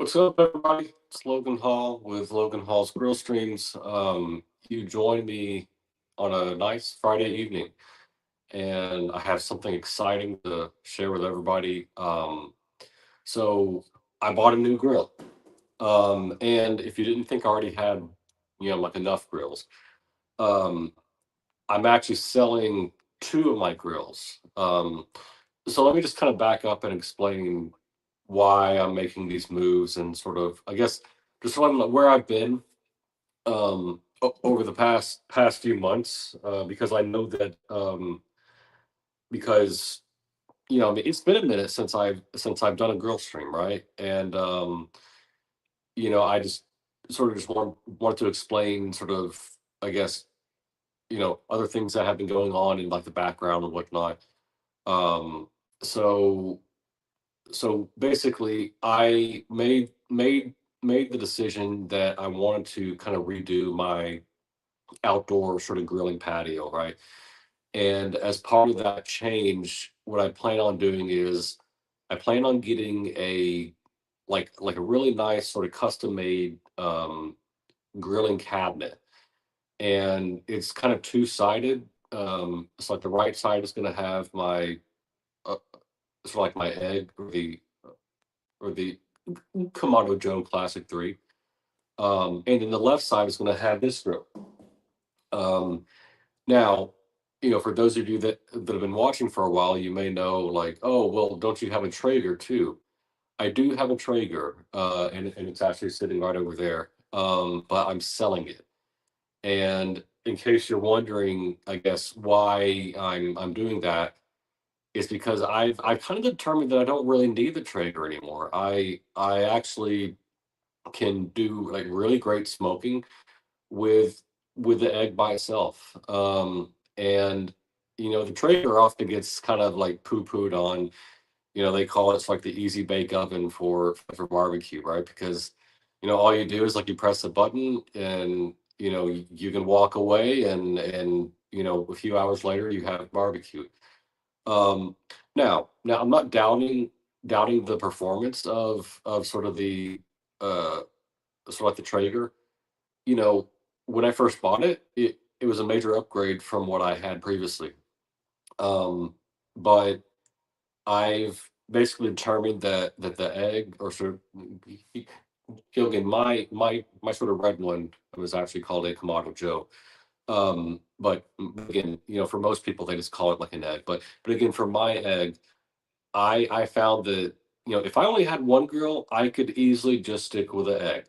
What's up, everybody? It's Logan Hall with Logan Hall's Grill Streams. You joined me on a nice Friday evening, and I have something exciting to share with everybody. So I bought a new grill. And if you didn't think I already had, like enough grills, um, I'm actually selling two of my grills. So let me just kind of back up and explain why I'm making these moves and sort of, I guess, just where I've been over the past few months, because I know that because I mean, it's been a minute since I've done a grill stream, right? And I just sort of just wanted to explain sort of, I guess, other things that have been going on in like the background and whatnot. Um, so so basically, I made the decision that I wanted to kind of redo my outdoor sort of grilling patio, right? And as part of that change, what I plan on doing is I plan on getting a really nice sort of custom made grilling cabinet. And it's kind of two-sided. So like the right side is going to have my sort of like my egg or the Kamado Joe Classic 3. And then the left side is going to have this grill. Um, Now, for those of you that have been watching for a while, you may know, like, oh, well, don't you have a Traeger too? I do have a Traeger, and it's actually sitting right over there. But I'm selling it. And in case you're wondering, I guess why I'm doing that is because I've kind of determined that I don't really need the Traeger anymore. I actually can do like really great smoking with the egg by itself. And the Traeger often gets kind of like poo-pooed on. They call it like the easy bake oven for barbecue, right? Because all you do is like you press a button and you can walk away and a few hours later you have barbecue. Um, now I'm not doubting the performance of sort of the uh sort of like the Traeger. you know, when I first bought it, it was a major upgrade from what I had previously. Um, but I've basically determined that the egg, or sort of, Gilligan, my sort of red one was actually called a Kamado Joe. But again, for most people they just call it like an egg. But again, for my egg, I found that if I only had one grill, I could easily just stick with an egg.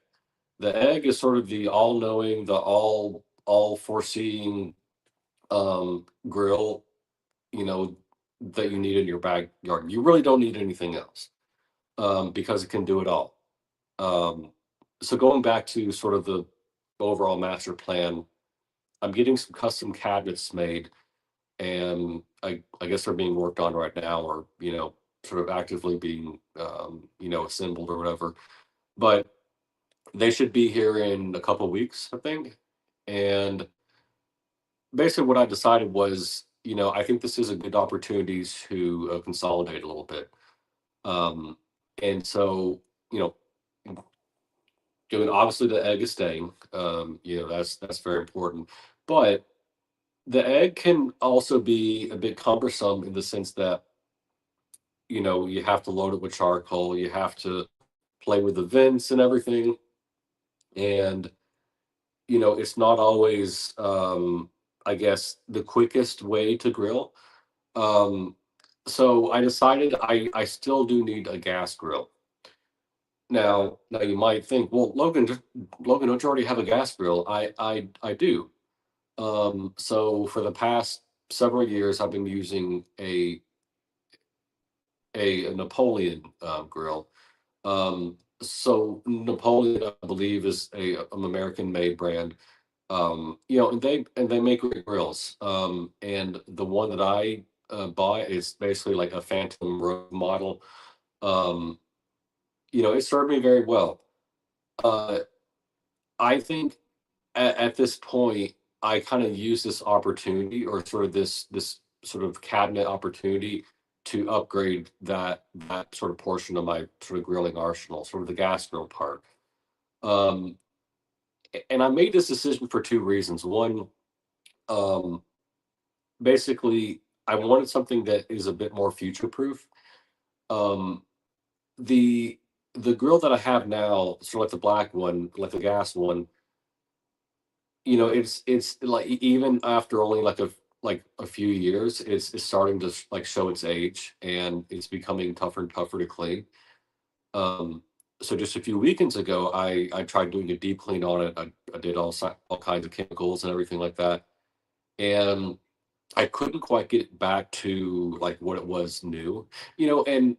The egg is sort of the all-knowing, the all foreseeing grill, you know, that you need in your backyard. You really don't need anything else, because it can do it all. Um, so going back to sort of the overall master plan, I'm getting some custom cabinets made, and I guess they're being worked on right now, or sort of actively being assembled or whatever. But they should be here in a couple weeks, I think. And basically, what I decided was, I think this is a good opportunity to consolidate a little bit. Um, and so, you know, given obviously the egg is staying, that's very important. But the egg can also be a bit cumbersome in the sense that you have to load it with charcoal, you have to play with the vents and everything, and it's not always, I guess, the quickest way to grill. Um, so I decided I still do need a gas grill. Now you might think, well, Logan, don't you already have a gas grill? I do. So for the past several years, I've been using a Napoleon grill. So Napoleon, I believe, is an American-made brand. And they make great grills. And the one that I buy is basically like a Phantom Road model. Um, it served me very well. Uh, I think at this point, I kind of use this opportunity, or sort of this sort of cabinet opportunity, to upgrade that sort of portion of my sort of grilling arsenal, sort of the gas grill part. Um, and I made this decision for two reasons. One, um, basically, I wanted something that is a bit more future proof. Um, the the grill that I have now, sort of like the black one, like the gas one, it's like even after only like a few years, it's starting to like show its age, and it's becoming tougher and tougher to clean. Um, so just a few weekends ago, I tried doing a deep clean on it. I did all kinds of chemicals and everything like that, and I couldn't quite get it back to like what it was new. And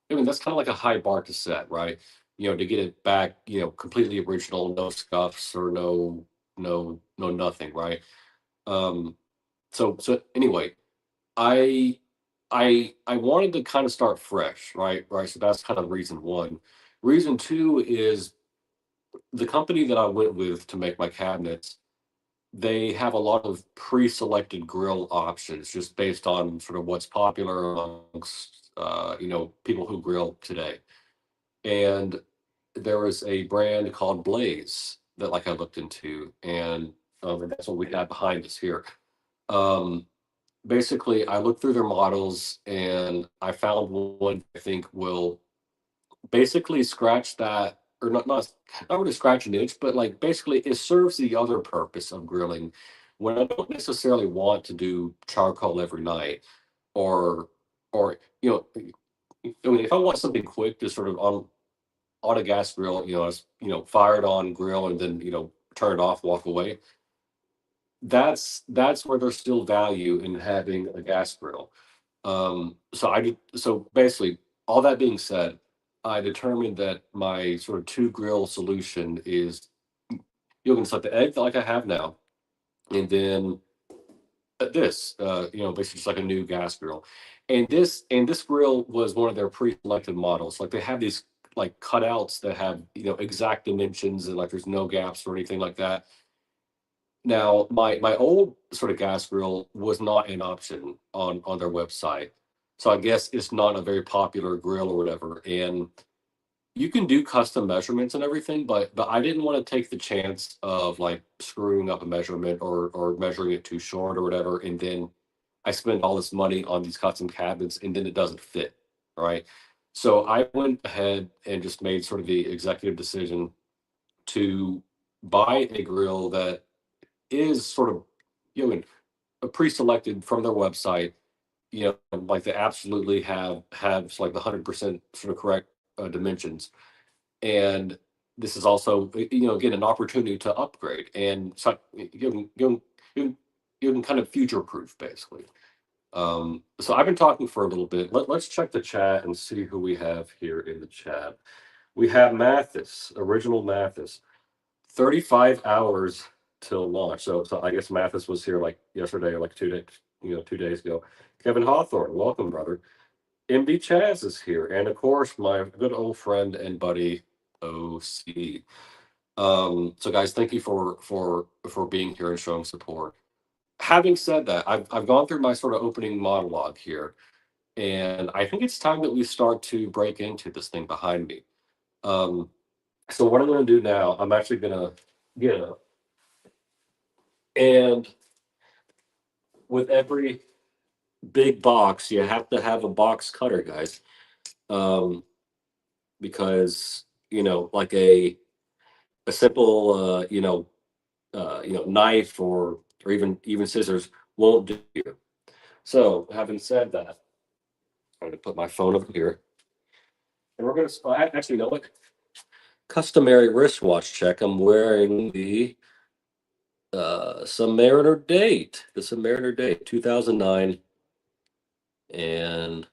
I mean, that's kind of like a high bar to set, right? To get it back, completely original, no scuffs or no nothing, right? Um, so anyway, I I wanted to kind of start fresh, right? Right. So that's kind of reason one. Reason two is the company that I went with to make my cabinets. They have a lot of pre-selected grill options just based on sort of what's popular amongst people who grill today. And there was a brand called Blaze that like I looked into, and that's what we got behind us here. Um, Basically, I looked through their models and I found one I think will basically scratch that, or not really scratch an itch, but like basically it serves the other purpose of grilling when I don't necessarily want to do charcoal every night, or or I mean, if I want something quick, just sort of on a gas grill, fire it on, grill, and then turn it off, walk away. That's where there's still value in having a gas grill. So basically, all that being said, I determined that my sort of two grill solution is you can set the egg like I have now, and then basically just like a new gas grill. And this grill was one of their pre-selected models. Like they have these like cutouts that have exact dimensions, and like there's no gaps or anything like that. Now, my old sort of gas grill was not an option on their website. So I guess it's not a very popular grill or whatever. And you can do custom measurements and everything, but I didn't want to take the chance of like screwing up a measurement or measuring it too short or whatever. And then I spend all this money on these custom cabinets and then it doesn't fit. Right. So I went ahead and just made sort of the executive decision to buy a grill that is sort of you know pre-selected from their website, like they absolutely have like the 100% sort of correct dimensions. And this is also again an opportunity to upgrade, and so you can kind of future proof basically. So I've been talking for a little bit. Let's check the chat and see who we have here in the chat. We have Mathis, original Mathis. 35 hours till launch. So I guess Mathis was here like yesterday or like 2 days, 2 days ago. Kevin Hawthorne, welcome, brother. MD Chaz is here. And of course, my good old friend and buddy, OC. So guys, thank you for being here and showing support. Having said that, I've gone through my sort of opening monologue here, and I think it's time that we start to break into this thing behind me. Um, so what I'm gonna do now, I'm actually gonna get up. And with every big box, you have to have a box cutter, guys. Um, because like a simple knife or even scissors won't do. So, having said that, I'm gonna put my phone over here, and we're gonna actually, you know what? Customary wristwatch check. I'm wearing the Submariner Date 2009, and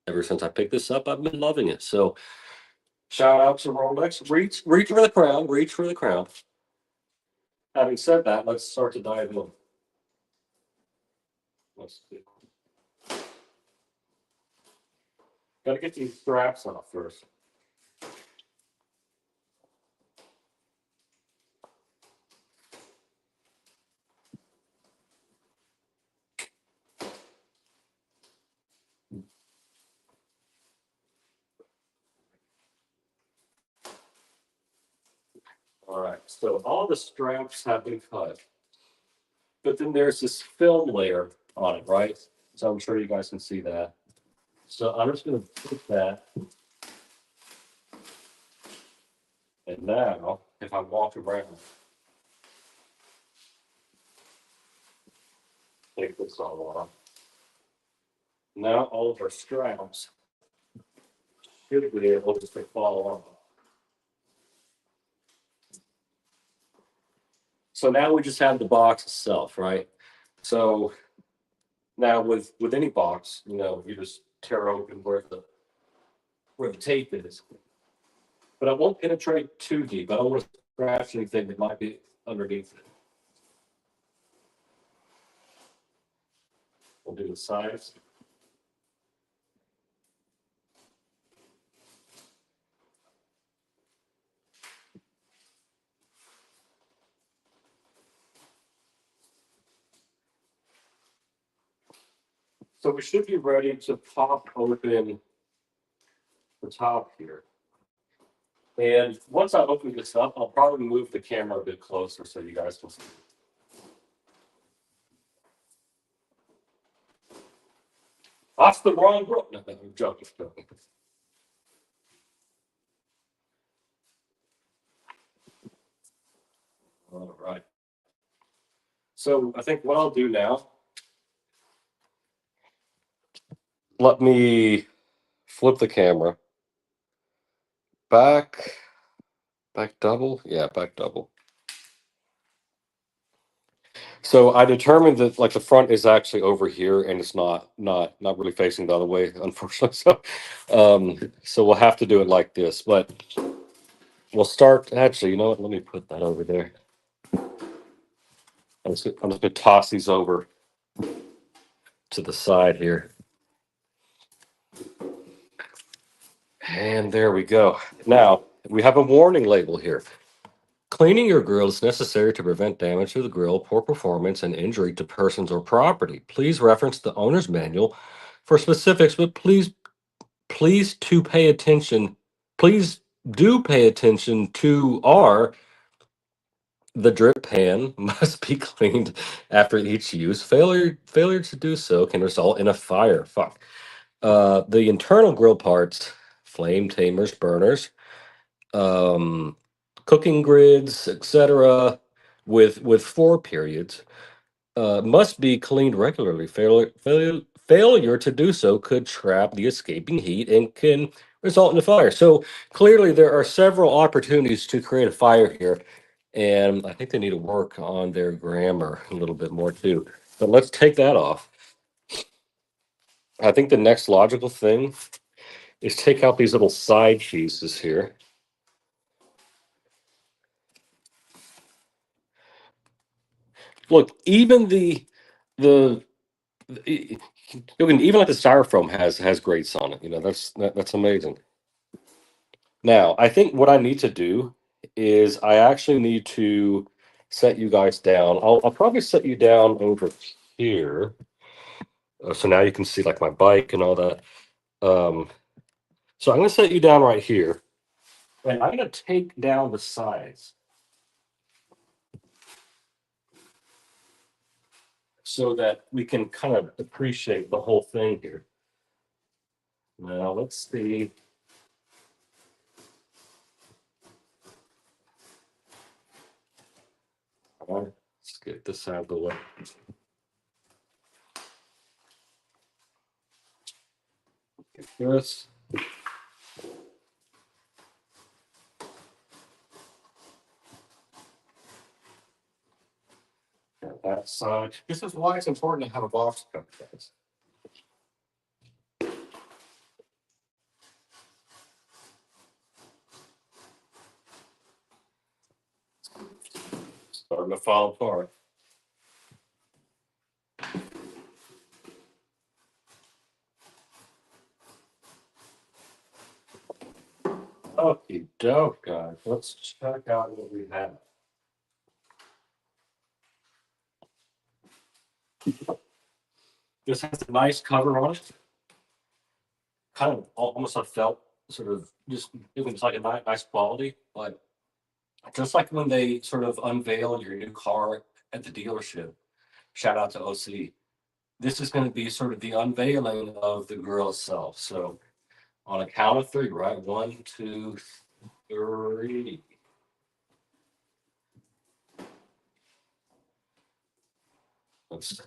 ever since I picked this up, I've been loving it. So shout out to Rolex. Reach for the crown. Reach for the crown. Having said that, let's start to dive in. Let's see. Got to get these straps off first. All right, so all the straps have been cut, but then there's this film layer on it, right? So I'm sure you guys can see that. So I'm just going to put that, and now if I walk around, take this all off. Now all of our straps should be able to fall off. So now we just have the box itself, right? So now with any box, you just tear open where the tape is. But I won't penetrate too deep. I don't want to scratch anything that might be underneath it. We'll do the sides. So we should be ready to pop open the top here. And once I open this up, I'll probably move the camera a bit closer so you guys can see. That's the wrong rope. No, I'm joking. All right. So I think what I'll do now, let me flip the camera back, back double. Yeah, back double. So I determined that like the front is actually over here and it's not really facing the other way, unfortunately. So we'll have to do it like this. But we'll start actually, you know what? Let me put that over there. I'm just gonna toss these over to the side here. And there we go. Now we have a warning label here. Cleaning your grill is necessary to prevent damage to the grill, poor performance, and injury to persons or property. Please reference the owner's manual for specifics, but please to pay attention. Please do pay attention to the drip pan must be cleaned after each use. Failure to do so can result in a fire. Fuck. The internal grill parts, flame tamers, burners, um, cooking grids, etc., with 4 periods, must be cleaned regularly. Failure to do so could trap the escaping heat and can result in a fire. So clearly, there are several opportunities to create a fire here, and I think they need to work on their grammar a little bit more too. But let's take that off. I think the next logical thing is take out these little side pieces here. Look, even the even like the styrofoam has grates on it. That's amazing. Now, I think what I need to do is I actually need to set you guys down. I'll probably set you down over here. So now you can see like my bike and all that. Um, so I'm going to set you down right here, and I'm going to take down the sides so that we can kind of appreciate the whole thing here. Now, let's see. All right, let's get this out of the way. Get this. That side. This is why it's important to have a box cover, guys. Starting to fall apart. Okie doke, guys. Let's check out what we have. This has a nice cover on it. Kind of almost a felt sort of just it was like a nice quality, but just like when they sort of unveil your new car at the dealership. Shout out to OC. This is going to be sort of the unveiling of the grill itself. So on a count of three, right? One, two, three. Let's,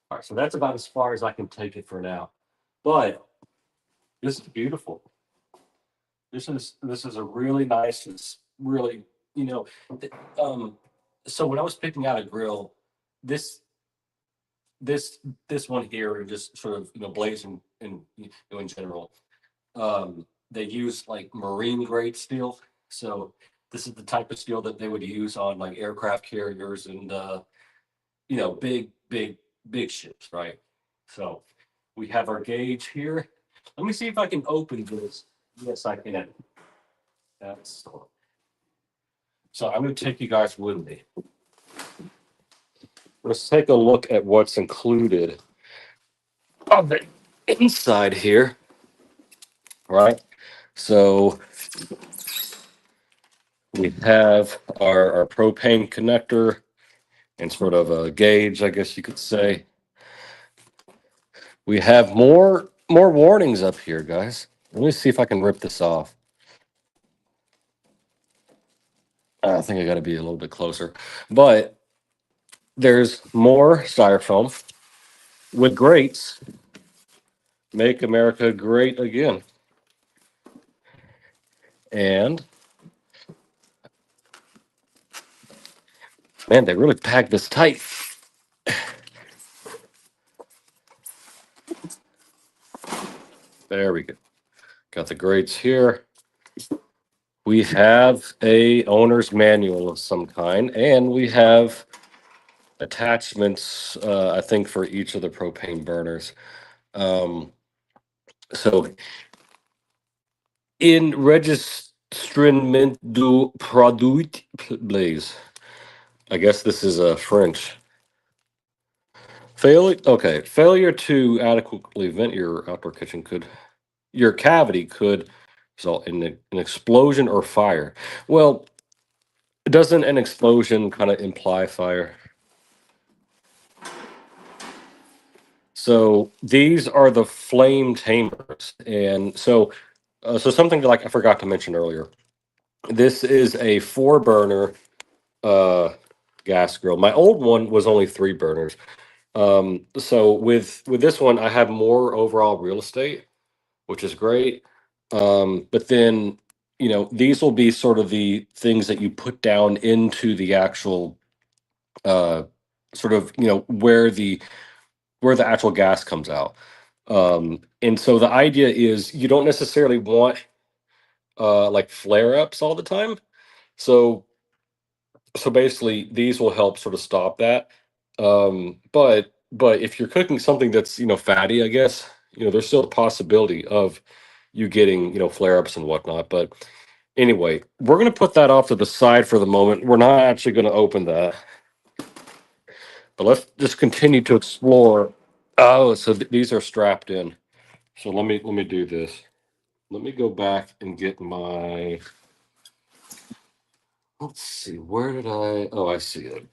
all right, so that's about as far as I can take it for now. But this is beautiful. This is a really nice, it's really, you know, um, so when I was picking out a grill, this this this one here, and just sort of blazing in general, they use like marine grade steel. So this is the type of steel that they would use on like aircraft carriers and big ships, right? So we have our gauge here. Let me see if I can open this. Yes, I can. That's so I'm going to take you guys with me. Let's take a look at what's included on the inside here. Right. So we have our propane connector and sort of a gauge, I guess you could say. We have more warnings up here, guys. Let me see if I can rip this off. I think I got to be a little bit closer, but there's more styrofoam with grates. Make America great again. And man, they really packed this tight. There we go. Got the grates here. We have a owner's manual of some kind, and we have attachments, I think, for each of the propane burners. So in registrement du produit blaze. I guess this is French. Failure to adequately vent your outdoor kitchen your cavity could result in an explosion or fire. Well, doesn't an explosion kind of imply fire? So these are the flame tamers, and so something like I forgot to mention earlier. This is a 4 burner uh, gas grill. My old one was only 3 burners. So with this one, I have more overall real estate, which is great. But then, these will be sort of the things that you put down into the actual uh, sort of, where the actual gas comes out. And so the idea is you don't necessarily want like flare ups all the time. So basically these will help sort of stop that. But if you're cooking something that's fatty, I guess there's still a possibility of you getting flare ups and whatnot. But anyway, we're gonna put that off to the side for the moment. We're not actually gonna open that, but let's just continue to explore. Oh, so these are strapped in. So let me do this. Let me go back and get my. Let's see. Where did I? Oh, I see it.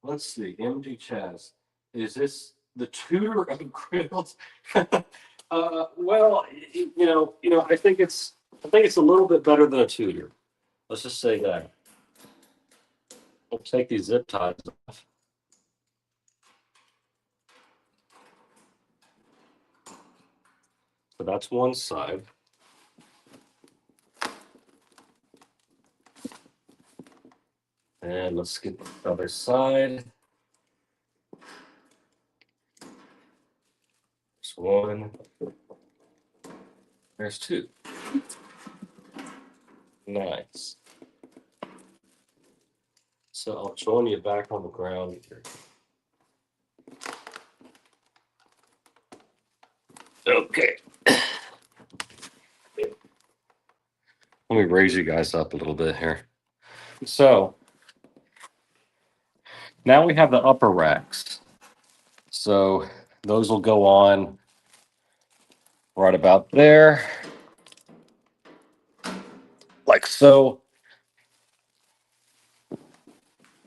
Let's see. MD Chaz. Is this the tutor of grills? Well, I think it's a little bit better than a tutor. Let's just say that. We'll take these zip ties off. So that's one side. And let's get the other side. There's one. There's two. Nice. So I'll join you back on the ground here. Okay. Let me raise you guys up a little bit here. So Now we have the upper racks. So those will go on right about there, like so.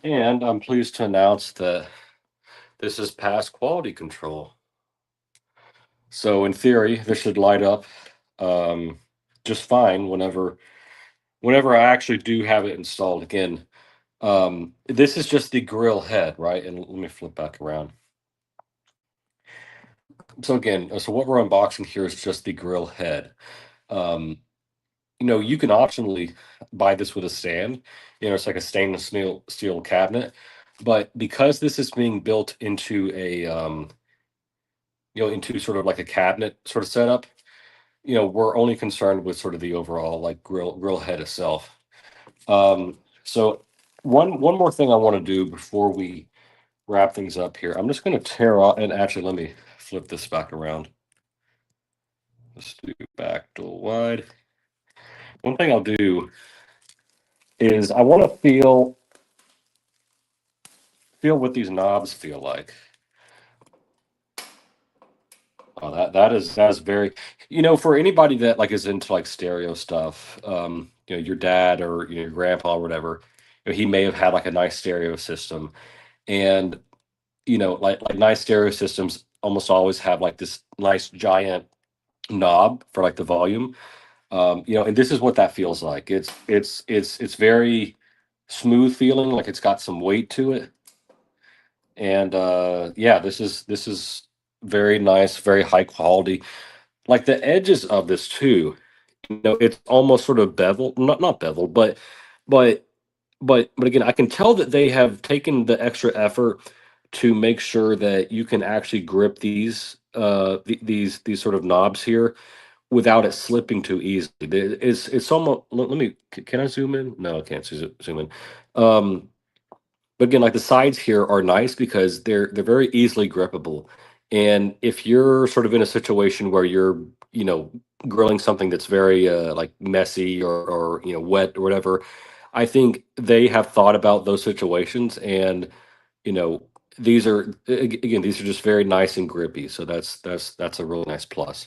And I'm pleased to announce that this is past quality control. So in theory, this should light up um, just fine whenever I actually do have it installed. Again, this is just the grill head, right? And let me flip back around. So again, so what we're unboxing here is just the grill head. Um, you can optionally buy this with a stand. It's like a stainless steel cabinet, but because this is being built into a into sort of like a cabinet sort of setup, we're only concerned with sort of the overall like grill head itself. So one more thing I want to do before we wrap things up here, I'm just going to tear off, and actually let me flip this back around. Let's do back dual wide. One thing I'll do is I want to feel what these knobs feel like. Oh, that is very, for anybody that like is into like stereo stuff, your dad or your grandpa or whatever, he may have had like a nice stereo system, and like nice stereo systems almost always have like this nice giant knob for like the volume, and this is what that feels like. It's very smooth feeling, like it's got some weight to it, and yeah, this is very nice, very high quality. Like the edges of this too, it's almost sort of bevel, not bevel, but but again, I can tell that they have taken the extra effort to make sure that you can actually grip these sort of knobs here without it slipping too easily. It's almost, let me, can I zoom in? No, I can't zoom in. Um, but again, like the sides here are nice because they're very easily grippable. And if you're sort of in a situation where you're, you know, grilling something that's very like messy or wet or whatever, I think they have thought about those situations. And you know these are again, these are just very nice and grippy. So that's a really nice plus.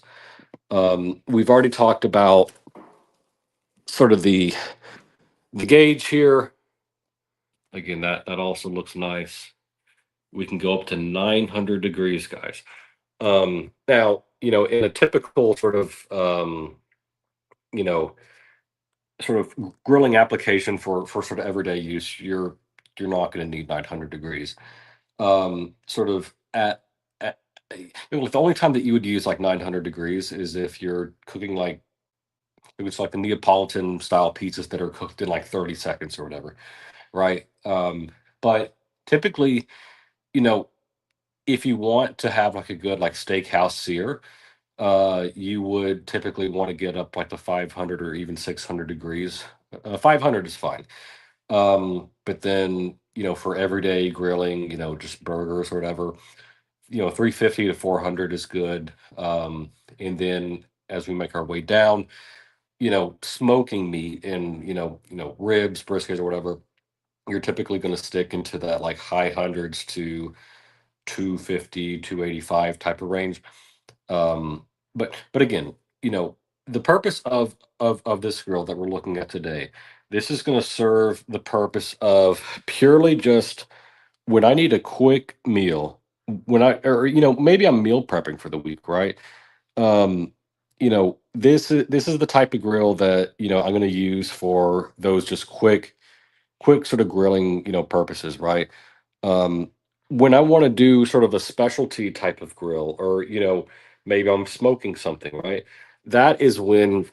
We've already talked about sort of the gauge here. Again, that also looks nice. We can go up to 900 degrees, guys. Now, in a typical sort of, you know, sort of grilling application for sort of everyday use, you're not going to need 900 degrees. Sort of at the only time that you would use like 900 degrees is if you're cooking like it was like the Neapolitan style pizzas that are cooked in like 30 seconds or whatever, right? But typically, you know, if you want to have like a good like steakhouse sear, you would typically want to get up like the 500 or even 600 degrees. 500 is fine. But then, for everyday grilling, just burgers or whatever, 350 to 400 is good. And then as we make our way down, smoking meat and, ribs, briskets or whatever, you're typically going to stick into that like high hundreds to 250, 285 type of range. But again, the purpose of this grill that we're looking at today, this is going to serve the purpose of purely just when I need a quick meal, when I or maybe I'm meal prepping for the week, right? This is the type of grill that I'm going to use for those just quick sort of grilling purposes, right? um when I want to do sort of a specialty type of grill, or maybe I'm smoking something, right? That is when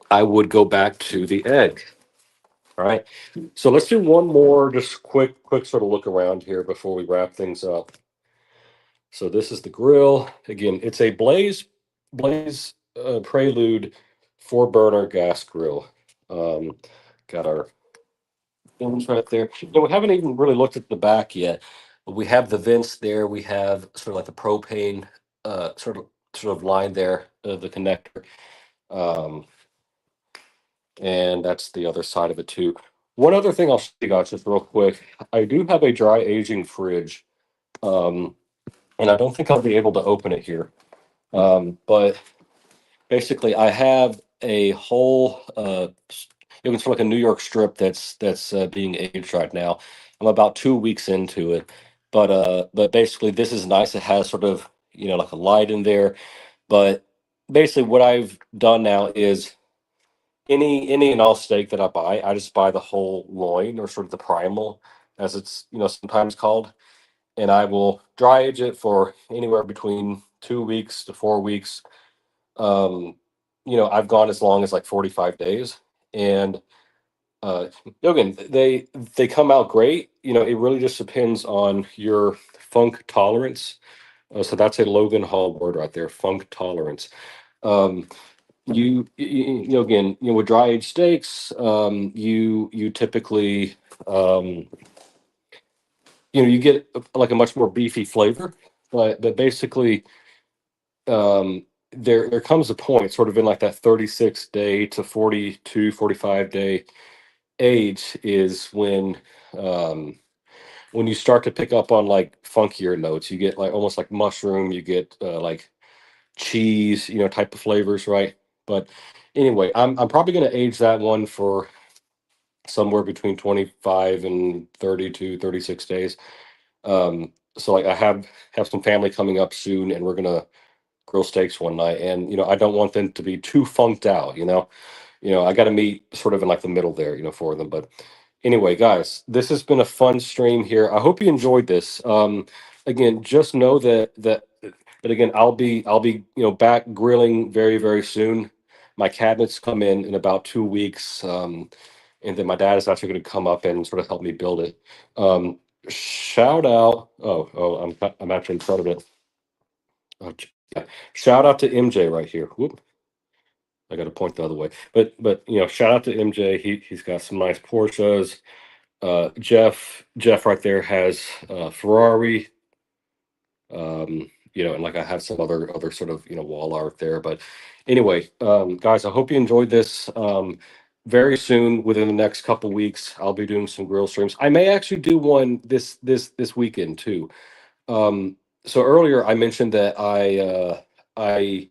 I would go back to the egg. All right, so let's do one more just quick sort of look around here before we wrap things up. So this is the grill. Again, it's a Blaze Prelude 4 burner gas grill. um got our things right there. We haven't even really looked at the back yet. But we have the vents there. We have sort of like the propane sort of line there, the connector, um, and that's the other side of it too. One other thing I'll show you guys just real quick. I do have a dry aging fridge, um, and I don't think I'll be able to open it here. But basically, I have a whole you can sort of like a New York strip that's being aged right now. I'm about 2 weeks into it, but basically this is nice. It has sort of like a light in there. But basically, what I've done now is any and all steak that I buy, I just buy the whole loin or sort of the primal, as it's sometimes called, and I will dry age it for anywhere between 2 weeks to 4 weeks. um, I've gone as long as like 45 days. And Logan, they come out great. It really just depends on your funk tolerance. So that's a Logan Hall word right there, funk tolerance. Um, again, with dry aged steaks, you typically, um, you get like a much more beefy flavor, but basically, there comes a point sort of in like that 36 day to 42, 45 day age is um when you start to pick up on like funkier notes. You get like almost like mushroom, you get like cheese, type of flavors, right? But anyway, I'm probably going to age that one for somewhere between 25 and 30 to 36 days. So like I have some family coming up soon, and we're gonna grill steaks one night, and I don't want them to be too funked out. I got to meet sort of in like the middle there, for them. But anyway, guys, this has been a fun stream here. I hope you enjoyed this. Again, just know that again, I'll be back grilling very very soon. My cabinets come in about 2 weeks, and then my dad is actually going to come up and sort of help me build it. Shout out! Oh, I'm actually in front of it. Oh, yeah. Shout out to MJ right here. Whoop. I got to point the other way. But shout out to MJ. He's got some nice Porsches. Jeff right there has Ferrari. And like I have some other sort of wall art there. But anyway, guys, I hope you enjoyed this. Very soon, within the next couple weeks, I'll be doing some grill streams. I may actually do one this weekend too. So earlier I mentioned that I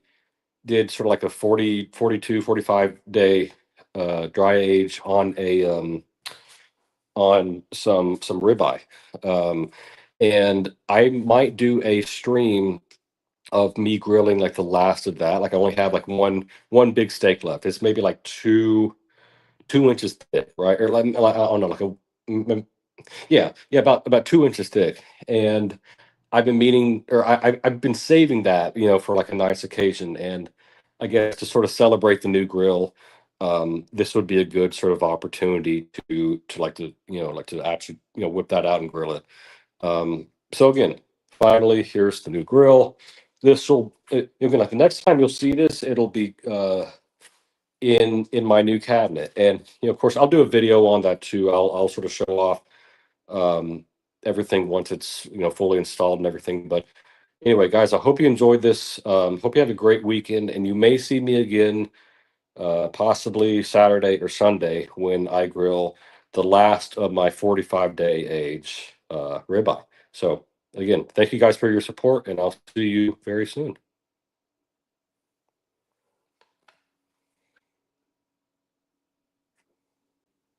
did sort of like a 40, 42, 45 day dry age on some ribeye. Um, and I might do a stream of me grilling like the last of that. Like I only have like one big steak left. It's maybe like 2 inches thick, right? Or like I don't know, like yeah, about 2 inches thick. And I've been meaning, or I've been saving that, for like a nice occasion, and I guess to sort of celebrate the new grill. This would be a good sort of opportunity to actually whip that out and grill it. So again, finally, here's the new grill. Again, like the next time you'll see this, it'll be in my new cabinet, and of course, I'll do a video on that too. I'll sort of show off um, everything once it's fully installed and everything. But anyway, guys, I hope you enjoyed this. Hope you have a great weekend, and you may see me again, possibly Saturday or Sunday, when I grill the last of my 45-day age ribeye. So again, thank you guys for your support, and I'll see you very soon.